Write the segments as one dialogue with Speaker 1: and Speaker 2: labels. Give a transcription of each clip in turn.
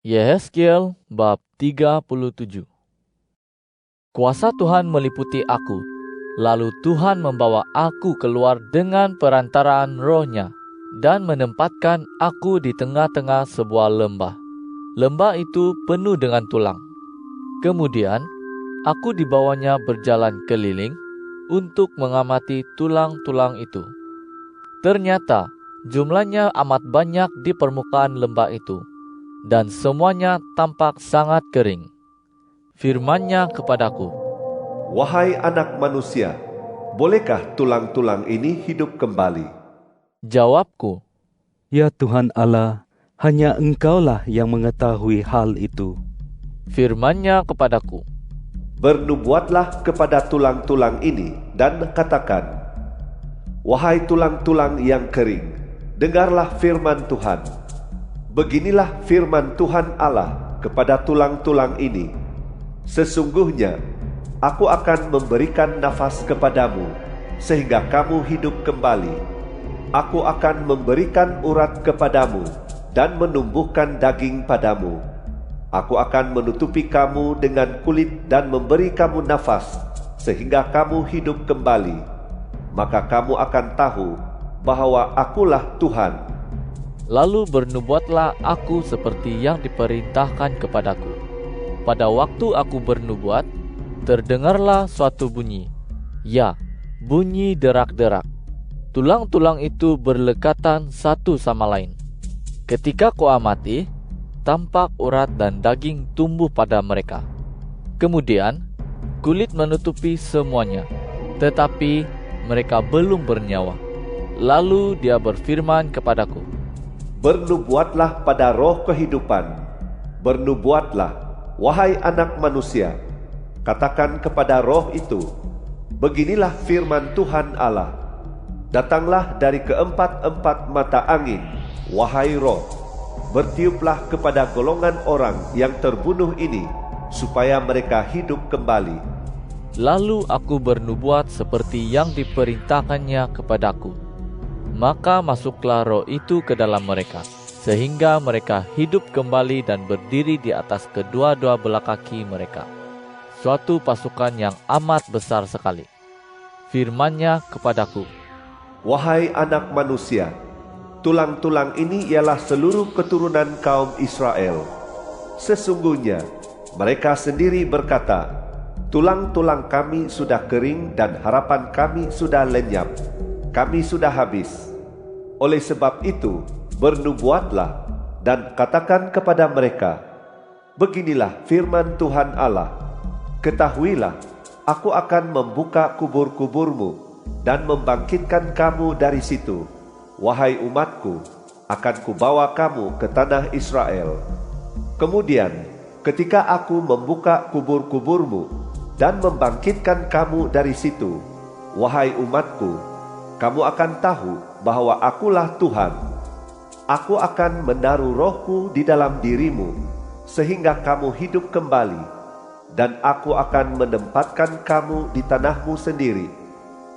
Speaker 1: Yehezkiel bab 37. Kuasa Tuhan meliputi aku, lalu Tuhan membawa aku keluar dengan perantaraan Roh-Nya dan menempatkan aku di tengah-tengah sebuah lembah. Lembah itu penuh dengan tulang. Kemudian aku dibawanya berjalan keliling untuk mengamati tulang-tulang itu. Ternyata jumlahnya amat banyak di permukaan lembah itu, dan semuanya tampak sangat kering. Firman-Nya kepadaku,
Speaker 2: "Wahai anak manusia, bolehkah tulang-tulang ini hidup kembali?"
Speaker 1: Jawabku,
Speaker 3: "Ya Tuhan Allah, hanya Engkaulah yang mengetahui hal itu."
Speaker 1: Firman-Nya kepadaku,
Speaker 2: "Bernubuatlah kepada tulang-tulang ini dan katakan, wahai tulang-tulang yang kering, dengarlah firman Tuhan. Beginilah firman Tuhan Allah kepada tulang-tulang ini. Sesungguhnya, aku akan memberikan nafas kepadamu, sehingga kamu hidup kembali. Aku akan memberikan urat kepadamu, dan menumbuhkan daging padamu. Aku akan menutupi kamu dengan kulit dan memberi kamu nafas, sehingga kamu hidup kembali. Maka kamu akan tahu bahwa akulah Tuhan."
Speaker 1: lalu bernubuatlah aku seperti yang diperintahkan kepadaku. Pada waktu aku bernubuat, terdengarlah suatu bunyi, ya, bunyi derak-derak. Tulang-tulang itu berlekatan satu sama lain. Ketika kuamati, tampak urat dan daging tumbuh pada mereka. Kemudian, kulit menutupi semuanya, tetapi mereka belum bernyawa. Lalu dia berfirman kepadaku,
Speaker 2: "Bernubuatlah pada roh kehidupan. Bernubuatlah, wahai anak manusia. Katakan kepada roh itu, beginilah firman Tuhan Allah. Datanglah dari keempat-empat mata angin, wahai roh. Bertiuplah kepada golongan orang yang terbunuh ini, supaya mereka hidup kembali."
Speaker 1: Lalu aku bernubuat seperti yang diperintahkannya kepadaku. Maka masuklah roh itu ke dalam mereka, sehingga mereka hidup kembali dan berdiri di atas kedua-dua belah kaki mereka. Suatu pasukan yang amat besar sekali. Firman-Nya kepadaku,
Speaker 2: "Wahai anak manusia, tulang-tulang ini ialah seluruh keturunan kaum Israel. Sesungguhnya mereka sendiri berkata, tulang-tulang kami sudah kering dan harapan kami sudah lenyap. Kami sudah habis. Oleh sebab itu, bernubuatlah dan katakan kepada mereka, beginilah firman Tuhan Allah. Ketahuilah, aku akan membuka kubur-kuburmu dan membangkitkan kamu dari situ. Wahai umatku, akan kubawa kamu ke tanah Israel. Kemudian, ketika aku membuka kubur-kuburmu dan membangkitkan kamu dari situ, wahai umatku, kamu akan tahu bahwa akulah Tuhan. Aku akan menaruh rohku di dalam dirimu, sehingga kamu hidup kembali, dan aku akan menempatkan kamu di tanahmu sendiri.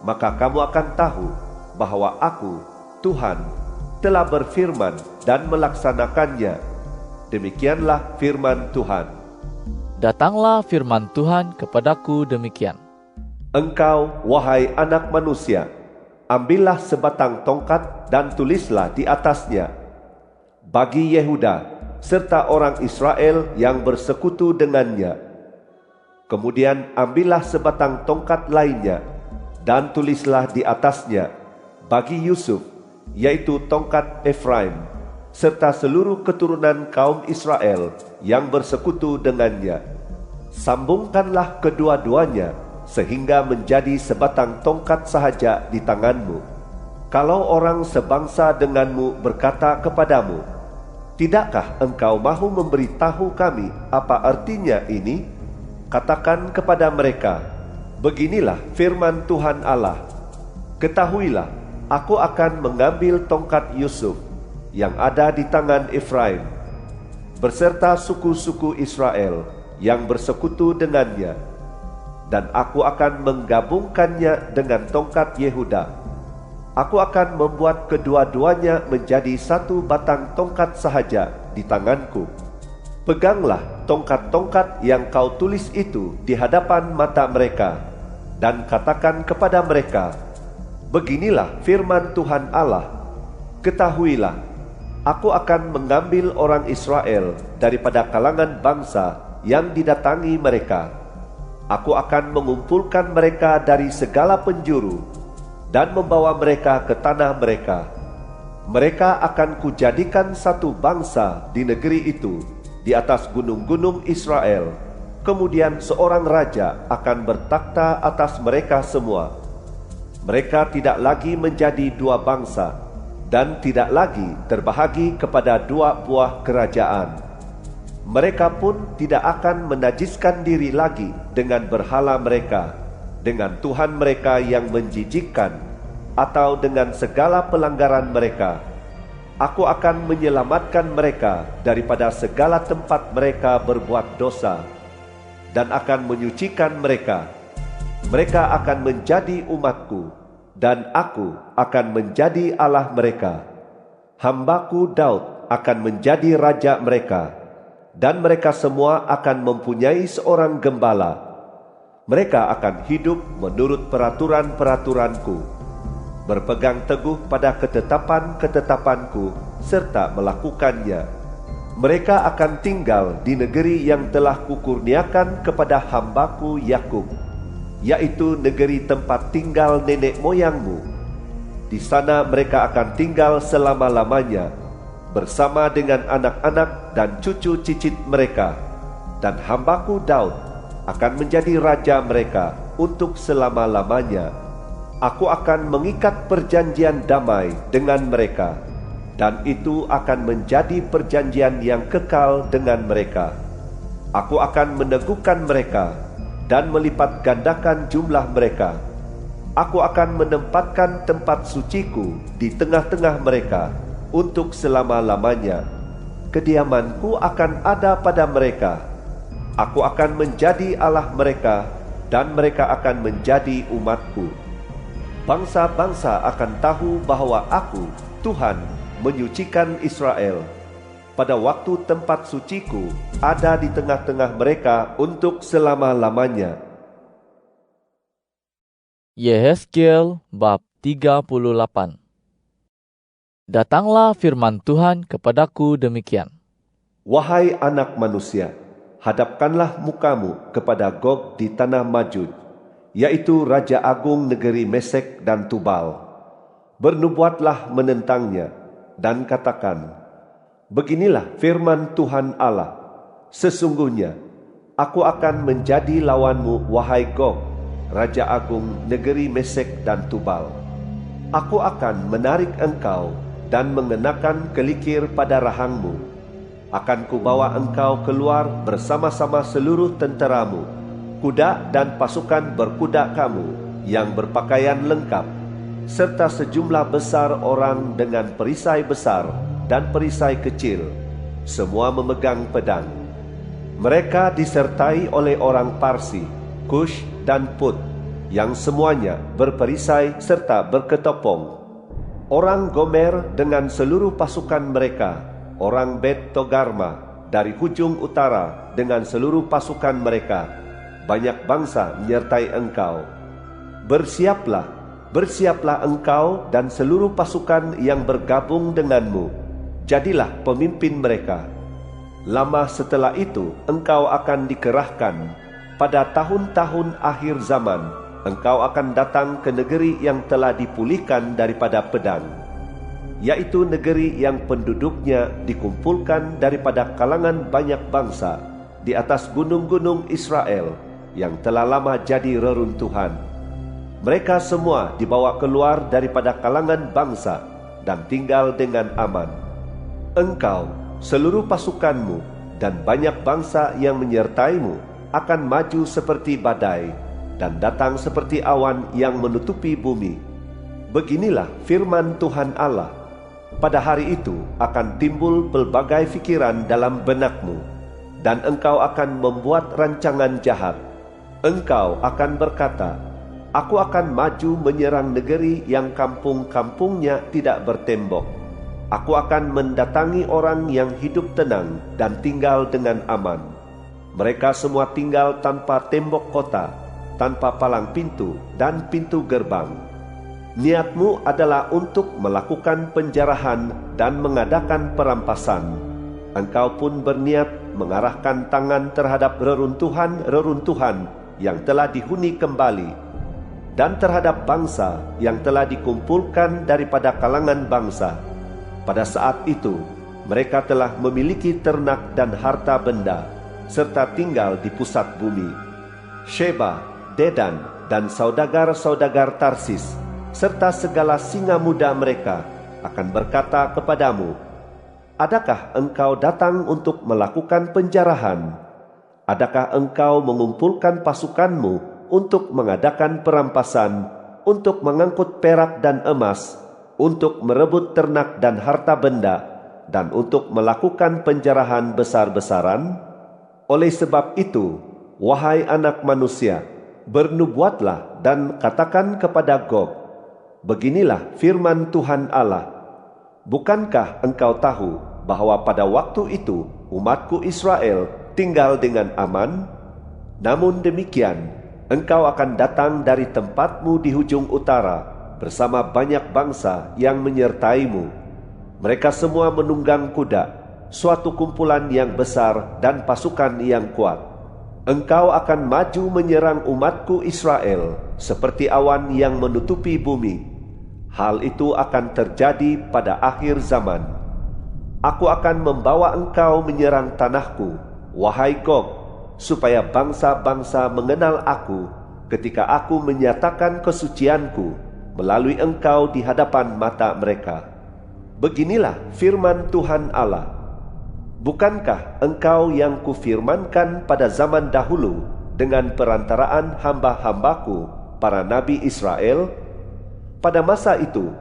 Speaker 2: Maka kamu akan tahu bahwa aku, Tuhan, telah berfirman dan melaksanakannya. Demikianlah firman Tuhan.
Speaker 1: datanglah firman Tuhan kepadaku demikian.
Speaker 2: Engkau, wahai anak manusia, ambillah sebatang tongkat dan tulislah di atasnya, bagi Yehuda serta orang Israel yang bersekutu dengannya. Kemudian ambillah sebatang tongkat lainnya dan tulislah di atasnya, bagi Yusuf, yaitu tongkat Efraim, serta seluruh keturunan kaum Israel yang bersekutu dengannya. Sambungkanlah kedua-duanya sehingga menjadi sebatang tongkat sahaja di tanganmu. Kalau orang sebangsa denganmu berkata kepadamu, tidakkah engkau mahu memberitahu kami apa artinya ini? Katakan kepada mereka, beginilah firman Tuhan Allah. Ketahuilah, aku akan mengambil tongkat Yusuf yang ada di tangan Efraim, beserta suku-suku Israel yang bersekutu dengannya, dan aku akan menggabungkannya dengan tongkat Yehuda. Aku akan membuat kedua-duanya menjadi satu batang tongkat sahaja di tanganku. Peganglah tongkat-tongkat yang kau tulis itu di hadapan mata mereka, dan katakan kepada mereka, beginilah firman Tuhan Allah, ketahuilah, aku akan mengambil orang Israel daripada kalangan bangsa yang didatangi mereka. Aku akan mengumpulkan mereka dari segala penjuru dan membawa mereka ke tanah mereka. Mereka akan kujadikan satu bangsa di negeri itu, di atas gunung-gunung Israel. Kemudian seorang raja akan bertakhta atas mereka semua. Mereka tidak lagi menjadi dua bangsa, dan tidak lagi terbahagi kepada dua buah kerajaan. Mereka pun tidak akan menajiskan diri lagi dengan berhala mereka, dengan Tuhan mereka yang menjijikkan, atau dengan segala pelanggaran mereka. Aku akan menyelamatkan mereka daripada segala tempat mereka berbuat dosa, dan akan menyucikan mereka. Mereka akan menjadi umatku, dan aku akan menjadi Allah mereka. Hambaku Daud akan menjadi raja mereka, dan mereka semua akan mempunyai seorang gembala. Mereka akan hidup menurut peraturan-peraturanku, berpegang teguh pada ketetapan-ketetapanku, serta melakukannya. Mereka akan tinggal di negeri yang telah kukurniakan kepada hambaku Yakub, yaitu negeri tempat tinggal nenek moyangmu. Di sana mereka akan tinggal selama-lamanya, bersama dengan anak-anak dan cucu cicit mereka, dan hambaku Daud akan menjadi raja mereka untuk selama-lamanya. Aku akan mengikat perjanjian damai dengan mereka, dan itu akan menjadi perjanjian yang kekal dengan mereka. Aku akan meneguhkan mereka dan melipat gandakan jumlah mereka. Aku akan menempatkan tempat suciku di tengah-tengah mereka untuk selama-lamanya. Kediamanku akan ada pada mereka. Aku akan menjadi Allah mereka, dan mereka akan menjadi umatku. Bangsa-bangsa akan tahu bahwa aku, Tuhan, menyucikan Israel. Pada waktu tempat suciku ada di tengah-tengah mereka untuk selama-lamanya.
Speaker 1: Yehezkiel bab 38. Datanglah firman Tuhan kepadaku demikian.
Speaker 2: Wahai anak manusia, hadapkanlah mukamu kepada Gog di tanah Majud, yaitu Raja Agung negeri Mesek dan Tubal. Bernubuatlah menentangnya, dan katakan, beginilah firman Tuhan Allah, sesungguhnya aku akan menjadi lawanmu, wahai Gog, Raja Agung negeri Mesek dan Tubal. Aku akan menarik engkau dan mengenakan kelikir pada rahangmu. Akan kubawa engkau keluar bersama-sama seluruh tenteramu, kuda dan pasukan berkuda kamu yang berpakaian lengkap, serta sejumlah besar orang dengan perisai besar dan perisai kecil, semua memegang pedang. Mereka disertai oleh orang Parsi, Kush dan Put, yang semuanya berperisai serta berketopong. Orang Gomer dengan seluruh pasukan mereka, orang Bet Togarma dari hujung utara dengan seluruh pasukan mereka. Banyak bangsa menyertai engkau. Bersiaplah, bersiaplah engkau dan seluruh pasukan yang bergabung denganmu. Jadilah pemimpin mereka. Lama setelah itu engkau akan dikerahkan. Pada tahun-tahun akhir zaman, engkau akan datang ke negeri yang telah dipulihkan daripada pedang, yaitu negeri yang penduduknya dikumpulkan daripada kalangan banyak bangsa di atas gunung-gunung Israel yang telah lama jadi reruntuhan. Mereka semua dibawa keluar daripada kalangan bangsa dan tinggal dengan aman. Engkau, seluruh pasukanmu, dan banyak bangsa yang menyertaimu akan maju seperti badai dan datang seperti awan yang menutupi bumi. Beginilah firman Tuhan Allah. Pada hari itu akan timbul pelbagai fikiran dalam benakmu, dan engkau akan membuat rancangan jahat. Engkau akan berkata, aku akan maju menyerang negeri yang kampung-kampungnya tidak bertembok. Aku akan mendatangi orang yang hidup tenang dan tinggal dengan aman. Mereka semua tinggal tanpa tembok kota, tanpa palang pintu dan pintu gerbang. Niatmu adalah untuk melakukan penjarahan dan mengadakan perampasan. Engkau pun berniat mengarahkan tangan terhadap reruntuhan-reruntuhan yang telah dihuni kembali, dan terhadap bangsa yang telah dikumpulkan daripada kalangan bangsa. Pada saat itu, mereka telah memiliki ternak dan harta benda, serta tinggal di pusat bumi. Sheba, Dedan, dan saudagar-saudagar Tarsis, serta segala singa muda mereka akan berkata kepadamu, adakah engkau datang untuk melakukan penjarahan? Adakah engkau mengumpulkan pasukanmu untuk mengadakan perampasan, untuk mengangkut perak dan emas, untuk merebut ternak dan harta benda, dan untuk melakukan penjarahan besar-besaran? Oleh sebab itu, wahai anak manusia, bernubuatlah dan katakan kepada Gog, beginilah firman Tuhan Allah, bukankah engkau tahu bahwa pada waktu itu umatku Israel tinggal dengan aman? Namun demikian, engkau akan datang dari tempatmu di hujung utara bersama banyak bangsa yang menyertaimu. Mereka semua menunggang kuda, suatu kumpulan yang besar dan pasukan yang kuat. Engkau akan maju menyerang umatku Israel seperti awan yang menutupi bumi. Hal itu akan terjadi pada akhir zaman. Aku akan membawa engkau menyerang tanahku, wahai Gog, supaya bangsa-bangsa mengenal aku ketika aku menyatakan kesucianku melalui engkau di hadapan mata mereka. Beginilah firman Tuhan Allah, bukankah engkau yang kufirmankan pada zaman dahulu dengan perantaraan hamba-hambaku, para nabi Israel? Pada masa itu,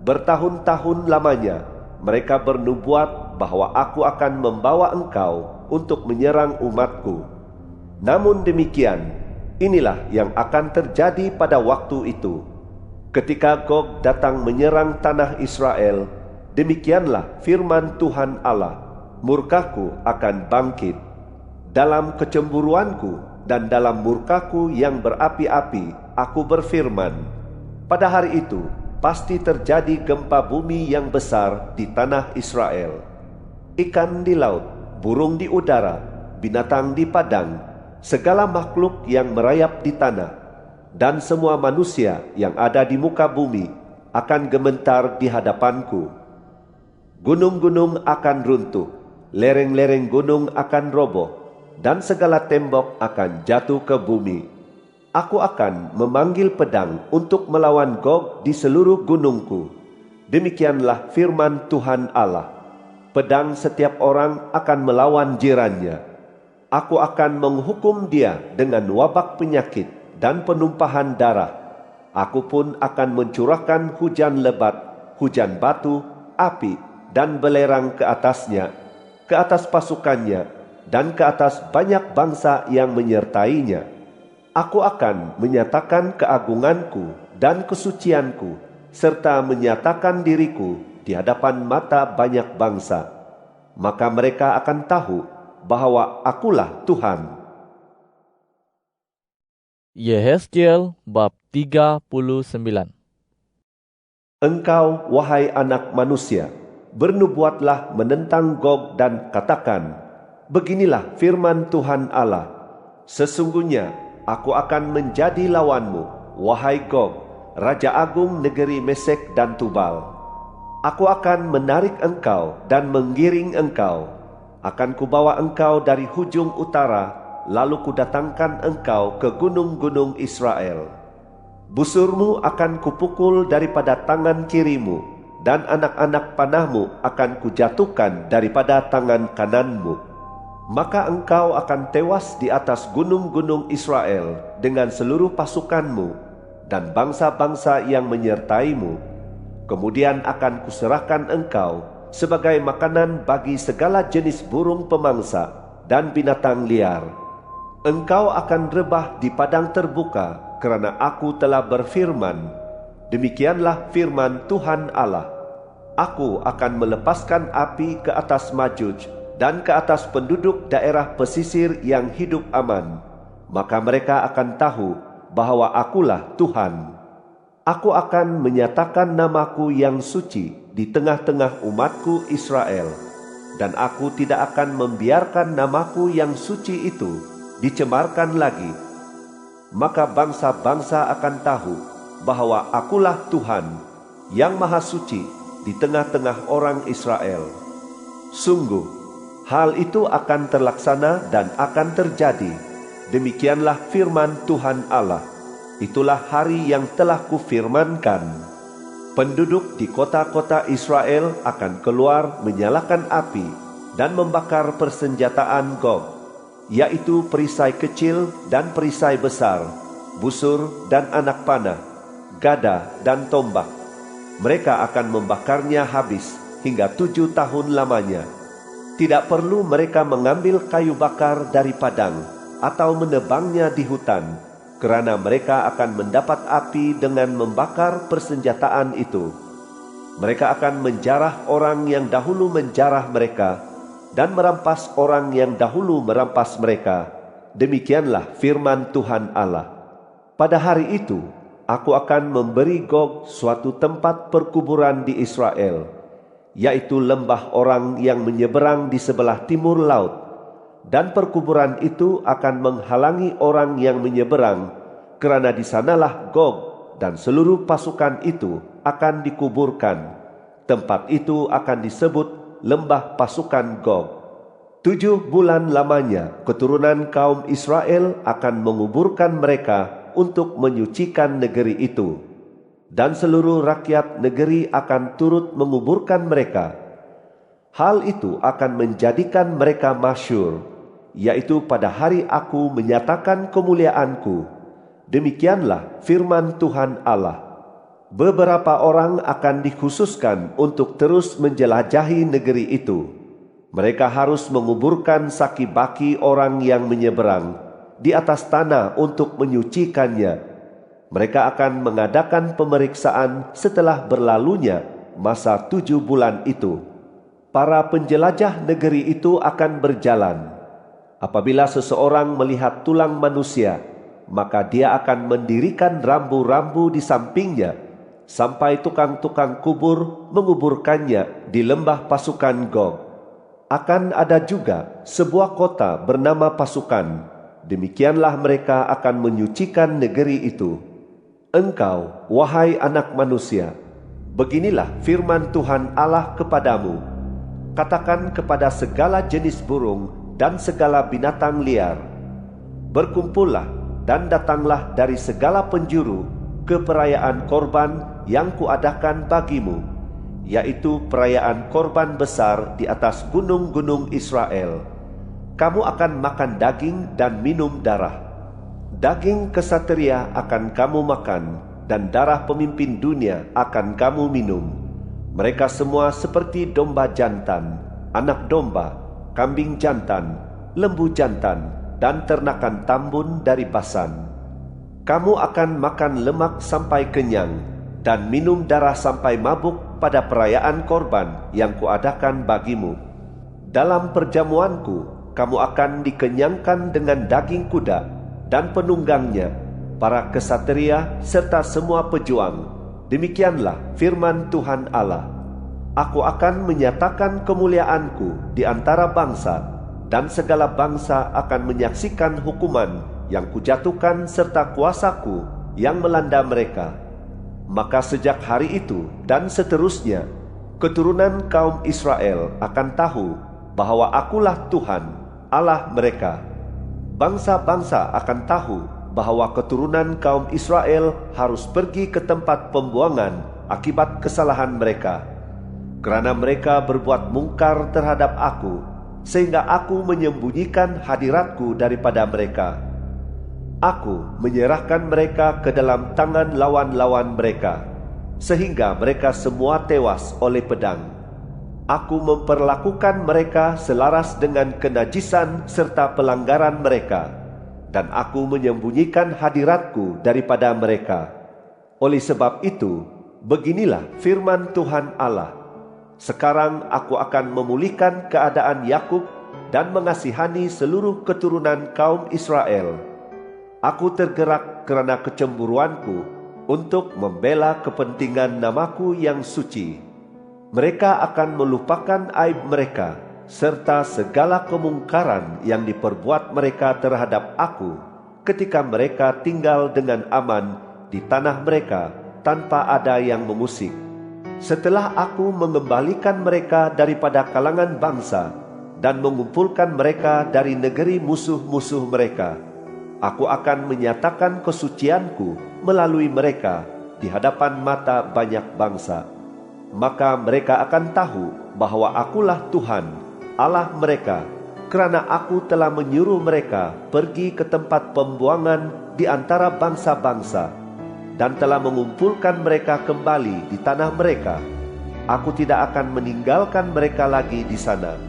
Speaker 2: bertahun-tahun lamanya, mereka bernubuat bahwa aku akan membawa engkau untuk menyerang umatku. Namun demikian, inilah yang akan terjadi pada waktu itu. Ketika Gog datang menyerang tanah Israel, demikianlah firman Tuhan Allah, murkaku akan bangkit. Dalam kecemburuanku dan dalam murkaku yang berapi-api, aku berfirman, pada hari itu pasti terjadi gempa bumi yang besar di tanah Israel. Ikan di laut, burung di udara, binatang di padang, segala makhluk yang merayap di tanah, dan semua manusia yang ada di muka bumi akan gemetar di hadapanku. Gunung-gunung akan runtuh, lereng-lereng gunung akan roboh, dan segala tembok akan jatuh ke bumi. Aku akan memanggil pedang untuk melawan Gog di seluruh gunungku. Demikianlah firman Tuhan Allah. Pedang setiap orang akan melawan jirannya. Aku akan menghukum dia dengan wabak penyakit dan penumpahan darah. Aku pun akan mencurahkan hujan lebat, hujan batu, api, dan belerang ke atasnya, ke atas pasukannya, dan ke atas banyak bangsa yang menyertainya. Aku akan menyatakan keagunganku dan kesucianku, serta menyatakan diriku di hadapan mata banyak bangsa. Maka mereka akan tahu bahwa akulah Tuhan.
Speaker 1: Yehezkiel bab 39.
Speaker 2: Engkau, wahai anak manusia, bernubuatlah menentang Gog dan katakan, beginilah firman Tuhan Allah, sesungguhnya aku akan menjadi lawanmu, wahai Gog, raja agung negeri Mesek dan Tubal. Aku akan menarik engkau dan menggiring engkau. Akan kubawa engkau dari hujung utara, lalu kudatangkan engkau ke gunung-gunung Israel. Busurmu akan kupukul daripada tangan kirimu, dan anak-anak panahmu akan kujatuhkan daripada tangan kananmu. Maka engkau akan tewas di atas gunung-gunung Israel dengan seluruh pasukanmu dan bangsa-bangsa yang menyertaimu. Kemudian akan kuserahkan engkau sebagai makanan bagi segala jenis burung pemangsa dan binatang liar. Engkau akan rebah di padang terbuka kerana aku telah berfirman. Demikianlah firman Tuhan Allah. Aku akan melepaskan api ke atas Majuj dan ke atas penduduk daerah pesisir yang hidup aman. Maka mereka akan tahu bahwa akulah Tuhan. Aku akan menyatakan namaku yang suci di tengah-tengah umatku Israel, dan aku tidak akan membiarkan namaku yang suci itu dicemarkan lagi. Maka bangsa-bangsa akan tahu bahwa akulah Tuhan yang Maha Suci di tengah-tengah orang Israel. Sungguh, hal itu akan terlaksana dan akan terjadi. Demikianlah firman Tuhan Allah. Itulah hari yang telah kufirmankan. Penduduk di kota-kota Israel akan keluar menyalakan api dan membakar persenjataan Gog, yaitu perisai kecil dan perisai besar, busur dan anak panah, gada dan tombak. Mereka akan membakarnya habis hingga 7 tahun lamanya. Tidak perlu mereka mengambil kayu bakar dari padang atau menebangnya di hutan, kerana mereka akan mendapat api dengan membakar persenjataan itu. Mereka akan menjarah orang yang dahulu menjarah mereka dan merampas orang yang dahulu merampas mereka. Demikianlah firman Tuhan Allah. Pada hari itu, aku akan memberi Gog suatu tempat perkuburan di Israel, yaitu lembah orang yang menyeberang di sebelah timur laut. Dan perkuburan itu akan menghalangi orang yang menyeberang, kerana di sanalah Gog dan seluruh pasukan itu akan dikuburkan. Tempat itu akan disebut lembah pasukan Gog. 7 bulan lamanya keturunan kaum Israel akan menguburkan mereka untuk menyucikan negeri itu, dan seluruh rakyat negeri akan turut menguburkan mereka. Hal itu akan menjadikan mereka masyhur, yaitu pada hari aku menyatakan kemuliaanku. Demikianlah firman Tuhan Allah. Beberapa orang akan dikhususkan untuk terus menjelajahi negeri itu. Mereka harus menguburkan saki-baki orang yang menyeberang di atas tanah untuk menyucikannya. Mereka akan mengadakan pemeriksaan setelah berlalunya masa 7 bulan itu. Para penjelajah negeri itu akan berjalan. Apabila seseorang melihat tulang manusia, maka dia akan mendirikan rambu-rambu di sampingnya, sampai tukang-tukang kubur menguburkannya di lembah pasukan Gog. Akan ada juga sebuah kota bernama Pasukan. Demikianlah mereka akan menyucikan negeri itu. Engkau, wahai anak manusia, beginilah firman Tuhan Allah kepadamu. Katakan kepada segala jenis burung dan segala binatang liar, berkumpullah dan datanglah dari segala penjuru ke perayaan korban yang kuadakan bagimu, yaitu perayaan korban besar di atas gunung-gunung Israel. Kamu akan makan daging dan minum darah. Daging kesatria akan kamu makan, dan darah pemimpin dunia akan kamu minum. Mereka semua seperti domba jantan, anak domba, kambing jantan, lembu jantan, dan ternakan tambun dari Basan. Kamu akan makan lemak sampai kenyang, dan minum darah sampai mabuk pada perayaan korban yang kuadakan bagimu. Dalam perjamuanku, kamu akan dikenyangkan dengan daging kuda dan penunggangnya, para kesatria serta semua pejuang. Demikianlah firman Tuhan Allah. Aku akan menyatakan kemuliaanku di antara bangsa, dan segala bangsa akan menyaksikan hukuman yang kujatuhkan serta kuasaku yang melanda mereka. Maka sejak hari itu dan seterusnya, keturunan kaum Israel akan tahu bahwa akulah Tuhan, Allah mereka. Bangsa-bangsa akan tahu bahwa keturunan kaum Israel harus pergi ke tempat pembuangan akibat kesalahan mereka, kerana mereka berbuat mungkar terhadap aku, sehingga aku menyembunyikan hadiratku daripada mereka. Aku menyerahkan mereka ke dalam tangan lawan-lawan mereka, sehingga mereka semua tewas oleh pedang. Aku memperlakukan mereka selaras dengan kenajisan serta pelanggaran mereka, dan aku menyembunyikan hadiratku daripada mereka. Oleh sebab itu, beginilah firman Tuhan Allah. Sekarang aku akan memulihkan keadaan Yakub dan mengasihani seluruh keturunan kaum Israel. Aku tergerak kerana kecemburuanku untuk membela kepentingan namaku yang suci. Mereka akan melupakan aib mereka serta segala kemungkaran yang diperbuat mereka terhadap aku ketika mereka tinggal dengan aman di tanah mereka tanpa ada yang mengusik. Setelah aku mengembalikan mereka daripada kalangan bangsa dan mengumpulkan mereka dari negeri musuh-musuh mereka, aku akan menyatakan kesucianku melalui mereka di hadapan mata banyak bangsa. Maka mereka akan tahu bahwa akulah Tuhan, Allah mereka, kerana aku telah menyuruh mereka pergi ke tempat pembuangan di antara bangsa-bangsa dan telah mengumpulkan mereka kembali di tanah mereka. Aku tidak akan meninggalkan mereka lagi di sana.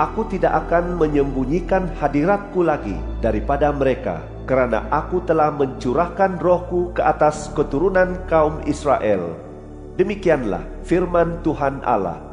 Speaker 2: Aku tidak akan menyembunyikan hadiratku lagi daripada mereka, kerana aku telah mencurahkan rohku ke atas keturunan kaum Israel. Demikianlah firman Tuhan Allah.